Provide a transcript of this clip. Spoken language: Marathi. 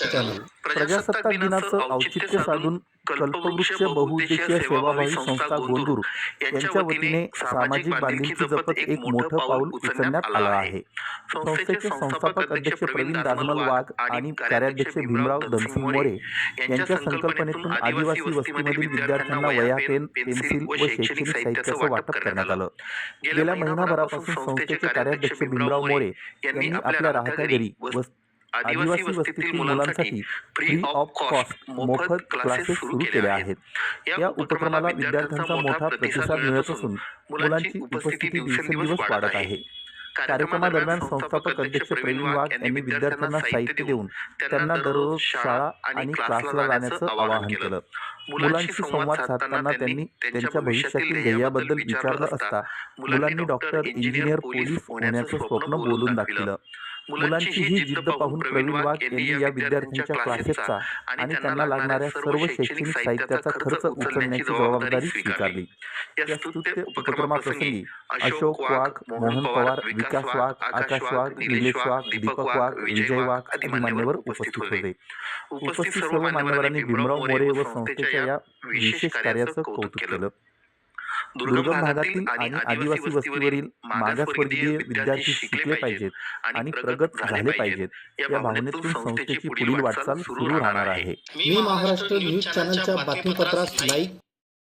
चॅनल. प्रजासत्ताक दिनाचं औचित्य साधून कल्पवृक्ष बहुउद्देशीय सेवाभावी संस्था गोंदूर यांच्या वतीने सामाजिक बांधिलकी जपत एक मोठं पाऊल उचलण्यात आलं आहे. संस्थेचे संस्थापक अध्यक्ष प्रवीण दाजमल वाघ आणि कार्याध्यक्ष भीमराव धनसिंग मोरे यांच्या संकल्पनेतून आदिवासी वस्तीमधील विद्यार्थ्यांना वह्या, पेन, पेन्सिल व शैक्षणिक साहित्याचं वाटप करण्यात आलं. गेल्या महिनाभरापासून संस्थेचे कार्याध्यक्ष भीमराव मोरे यांनी आपल्या राहत्या घरी आदिवासी वस्तीतील मुलांसाठी फ्री ऑफ कॉस्ट मोफत क्लासेस सुरू केले आहेत. या उपक्रमाला विद्यार्थ्यांचा मोठा प्रतिसाद मिळत असून मुलांची उपस्थिती दिवसेंदिवस वाढत आहे. कार्यक्रमादरम्यान संस्थापक अध्यक्ष प्रवीण वाघ यांनी विद्यार्थ्यांना साहित्य देऊन त्यांना दररोज शाळा आणि क्लासला जाण्याचं आवाहन केलं. मुलांशी संवाद साधताना त्यांनी त्यांच्या भविष्यातील ध्येयाबद्दल विचारलं असता मुलांनी डॉक्टर, इंजिनियर, पोलीस होण्याचं स्वप्न बोलून दाखविलं. मुलांची ही जिद्द पाहून प्रवीण वाघ यांनी या विद्यार्थ्यांच्या क्लासेसचा आणि त्यांना लागणाऱ्या सर्व शैक्षणिक साहित्याचा खर्च उचलण्याची जबाबदारी स्वीकारली. या स्तुत्य उपक्रमाप्रसंगी अशोक वाघ, मोहन पवार, विकास वाघ, आकाश वाघ, निलेश वाघ, दीपक वाघ, विजय वाघ आदी मान्यवर उपस्थित होते. उपस्थित सर्व मान्यवरांनी भीमराव मोरे व संस्थेच्या या विशेष कार्याचं कौतुक केलं. दुर्गम भागातील आणि आदिवासी वस्तीवरील मागासवर्गीय विद्यार्थी शिकले पाहिजेत आणि प्रगत झाले पाहिजेत या भावनेतून संस्थेची पुढील वाटचाल सुरू राहणार आहे. मी महाराष्ट्र न्यूज चॅनलच्या बातमीपत्रास लाईक